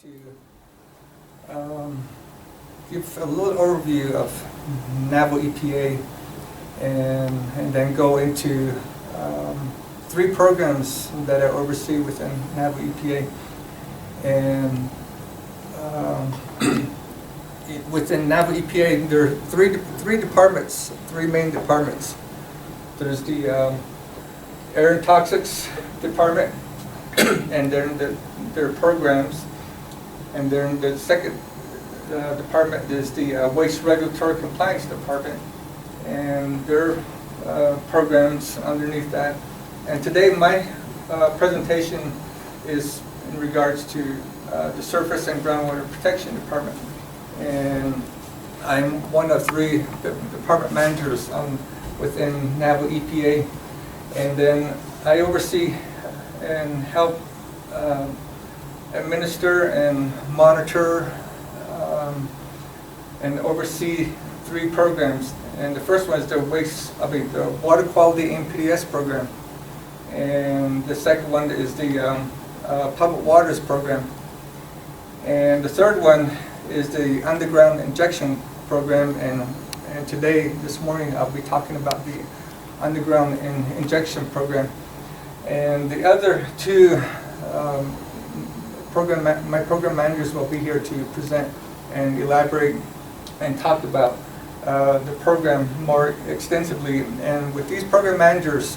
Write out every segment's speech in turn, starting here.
to give a little overview of Navajo EPA and then go into three programs that I oversee within Navajo EPA. And within Navajo EPA, there are three departments, three main departments. There's the Air and Toxics Department, and then their programs. And then the second department is the Waste Regulatory Compliance Department, and their programs underneath that. And today my presentation is in regards to the Surface and Groundwater Protection Department. And I'm one of three department managers within Navajo EPA. And then I oversee and help administer and monitor and oversee three programs. And the first one is the the Water Quality NPDES program. And the second one is the Public Waters program. And the third one is the Underground Injection program. And today, this morning, I'll be talking about the Underground Injection program. And the other two my program managers will be here to present and elaborate and talk about the program more extensively. And with these program managers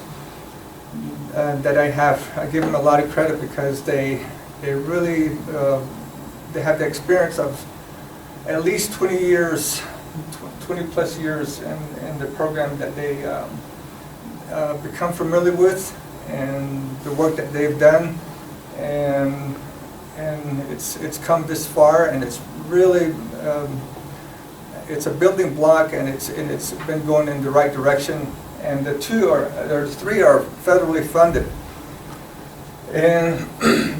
that I give them a lot of credit because they really they have the experience of at least 20 years, 20 plus years in the program that they become familiar with and the work that they've done, and it's come this far, and it's really it's a building block, and it's been going in the right direction. And the three are federally funded. And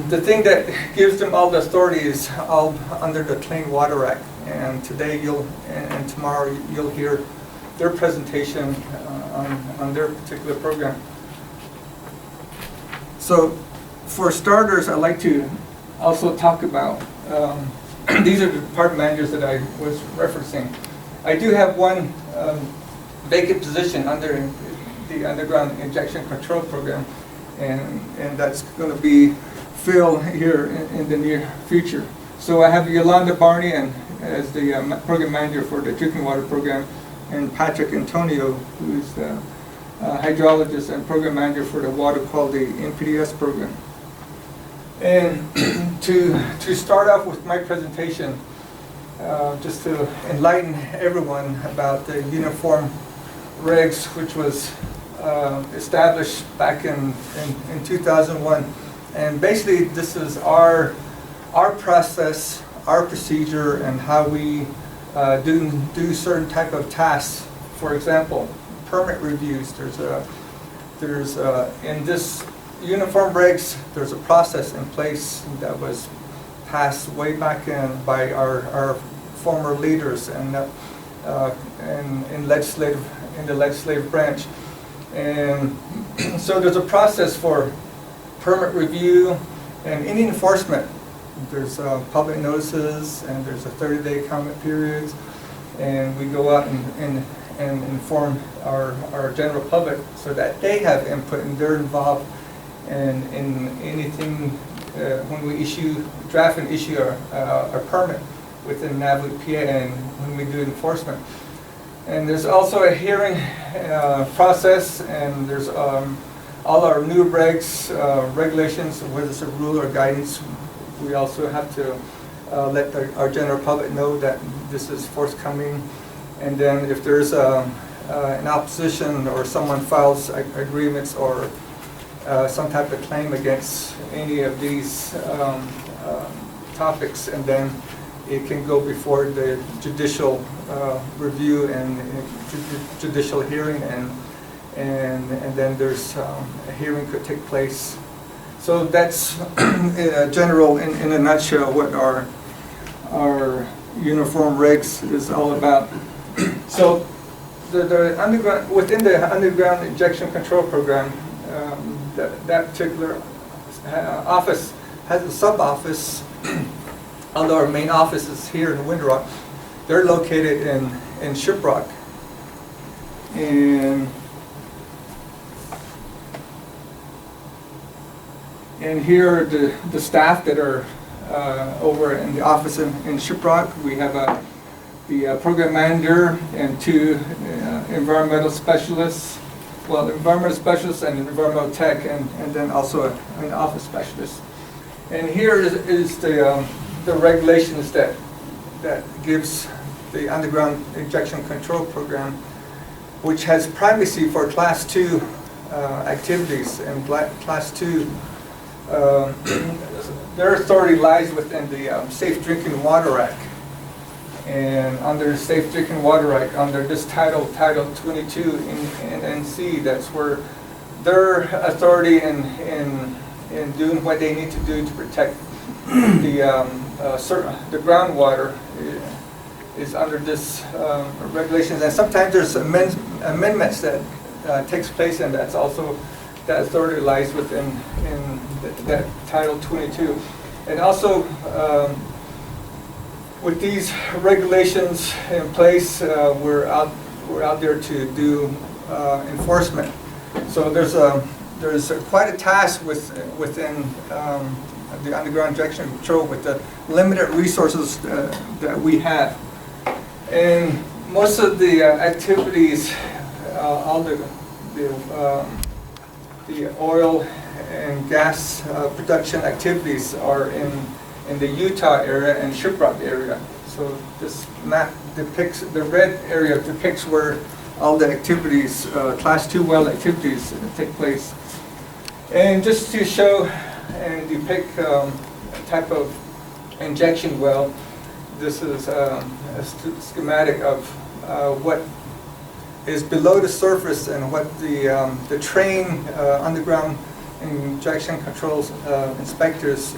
the thing that gives them all the authority is all under the Clean Water Act. And today and tomorrow you'll hear their presentation on their particular program. So for starters, I'd like to also talk about, these are the department managers that I was referencing. I do have one vacant position under the Underground Injection Control Program, and that's going to be filled here in the near future. So I have Yolanda Barney as the program manager for the Drinking Water Program, and Patrick Antonio, who is the hydrologist and program manager for the Water Quality NPDES program. And to start off with my presentation, just to enlighten everyone about the uniform regs, which was established back in 2001. And basically this is our process, our procedure, and how we do certain type of tasks. For example, permit reviews. There's in this uniform regs, there's a process in place that was passed way back by our former leaders and in the legislative branch. And so there's a process for permit review and any enforcement. There's public notices, and there's a 30-day comment period, and we go out and inform our general public so that they have input and they're involved in anything when we draft and issue a permit within Navajo EPA, and when we do enforcement. And there's also a hearing process, and there's all our new regs, regulations, whether it's a rule or guidance. We also have to let our general public know that this is forthcoming. And then if there's an opposition or someone files agreements or some type of claim against any of these topics, and then it can go before the judicial review and judicial hearing, and then there's a hearing could take place. So that's general in a nutshell what our uniform regs is all about. So the underground, within the Underground Injection Control Program, that particular office has a sub-office although our main office is here in Window Rock, they're located in Shiprock. And here are the staff that are over in the office in Shiprock. We have the program manager and 2 environmental specialists. Well, environmental specialists and environmental tech, and then also an office specialist. And here is the regulations that gives the underground injection control program, which has primacy for Class 2 activities. And Class 2, their authority lies within the Safe Drinking Water Act. And under the Safe Drinking Water Act, under this Title 22 in NC, that's where their authority in doing what they need to do to protect the groundwater is under this regulations. And sometimes there's amendments that takes place, and that's also, that authority lies within that Title 22. And also, with these regulations in place, we're out there to do enforcement. So there's quite a task within the underground injection control with the limited resources that we have. And most of the activities, all the oil and gas production activities are in the Utah area and Shiprock area. So this map depicts, the red area depicts where all the activities, Class 2 well activities take place. And just to show and depict a type of injection well, this is a schematic of what is below the surface and what the trained underground injection controls inspectors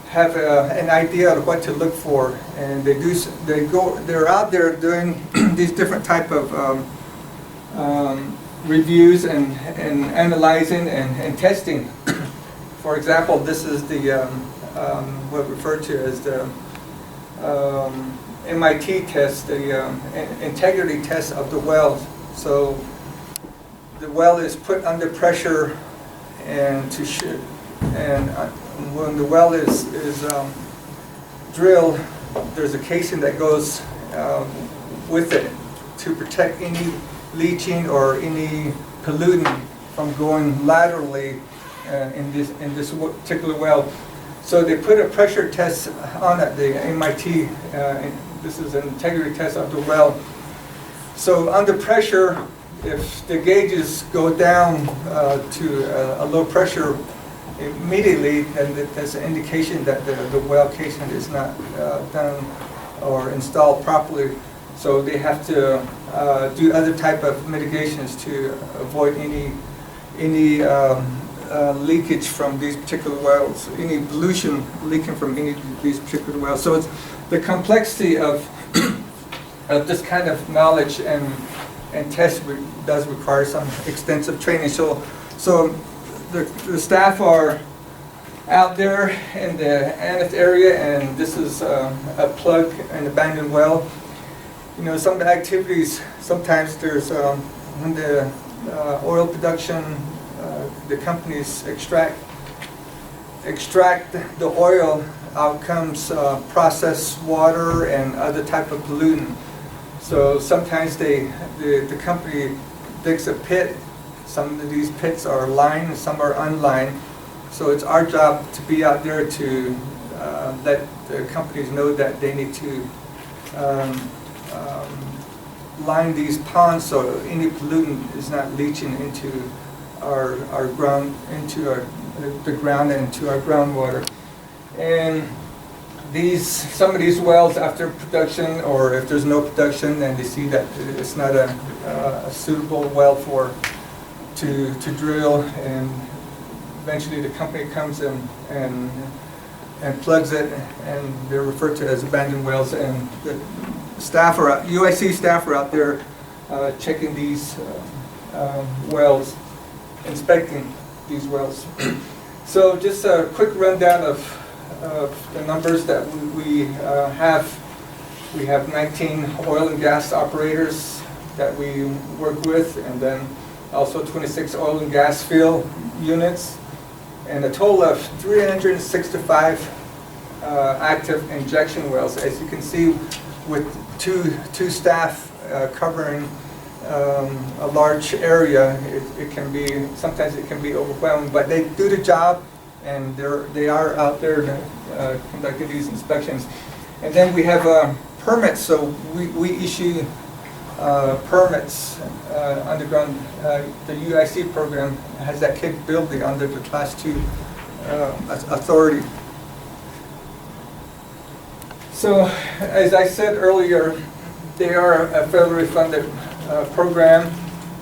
have an idea of what to look for, and they're out there doing these different type of reviews and analyzing and testing. For example, this is the what referred to as the MIT test, the integrity test of the well. So the well is put under pressure, and when the well is drilled, there's a casing that goes with it to protect any leaching or any pollutant from going laterally in this particular well. So they put a pressure test on it, the MIT, this is an integrity test of the well. So under pressure, if the gauges go down to a low pressure immediately, then that's an indication that the well casing is not done or installed properly. So they have to do other type of mitigations to avoid any leakage from these particular wells, any pollution leaking from any of these particular wells. So it's the complexity of this kind of knowledge and test does require some extensive training. So the staff are out there in the Aneth area, and this is a plug, an abandoned well. You know, some of the activities, sometimes there's when the oil production, the companies extract the oil, out comes processed water and other type of pollutant. So sometimes the company digs a pit. Some of these pits are lined and some are unlined. So it's our job to be out there to let the companies know that they need to line these ponds so any pollutant is not leaching into our ground, into the ground and into our groundwater. And some of these wells, after production, or if there's no production and they see that it's not a suitable well to drill, and eventually the company comes in and plugs it, and they're referred to as abandoned wells, and the staff are out, UIC staff are out there checking these wells, inspecting these wells. So just a quick rundown of the numbers that we have. We have 19 oil and gas operators that we work with, and then also 26 oil and gas field units, and a total of 365 active injection wells. As you can see, with two staff covering a large area, sometimes it can be overwhelming, but they do the job, and they are out there conducting these inspections. And then we have permits, so we issue permits underground. The UIC program has that capability under the Class 2 authority. So, as I said earlier, they are a federally funded program.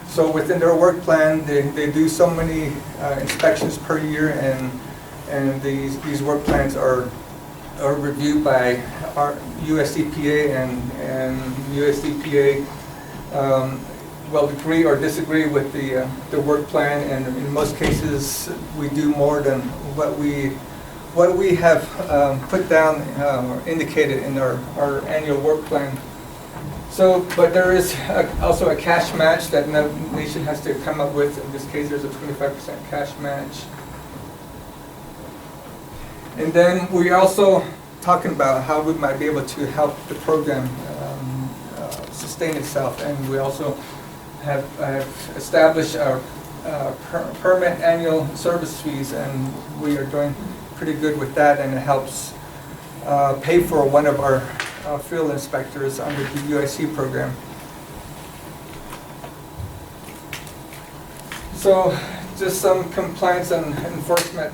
So within their work plan, they do so many inspections per year, and these work plans are reviewed by our US EPA, and US EPA will agree or disagree with the work plan, and in most cases we do more than what we have put down or indicated in our annual work plan. So, but there is also a cash match that no nation has to come up with. In this case, there's a 25% cash match. And then we're also talking about how we might be able to help the program sustain itself. And we also have established our permit annual service fees, and we are doing pretty good with that, and it helps pay for one of our field inspectors under the UIC program. So just some compliance and enforcement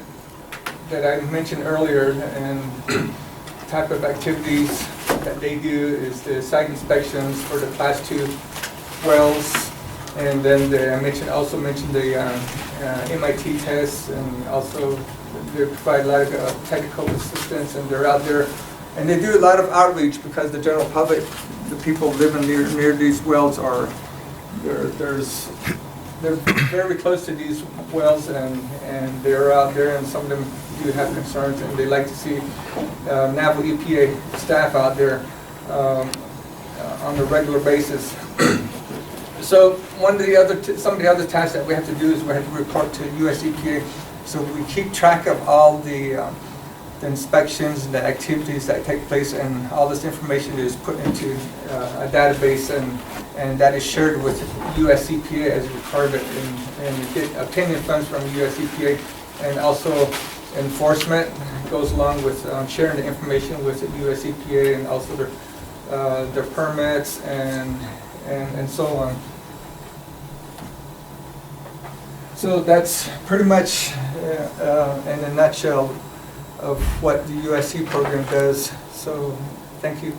that I mentioned earlier, and type of activities that they do is the site inspections for the Class 2 wells, and then I also mentioned the MIT tests, and also they provide a lot of technical assistance, and they're out there, and they do a lot of outreach because the general public, the people living near these wells, they're very close to these wells, and they're out there, and some of them do have concerns, and they like to see Navajo EPA staff out there on a regular basis. So some of the other tasks that we have to do is we have to report to US EPA. So we keep track of all the inspections and the activities that take place, and all this information is put into a database, and that is shared with US EPA as required, and get obtaining funds from US EPA, and also enforcement goes along with sharing the information with the US EPA, and also their permits and so on. So that's pretty much in a nutshell of what the UIC program does. So thank you.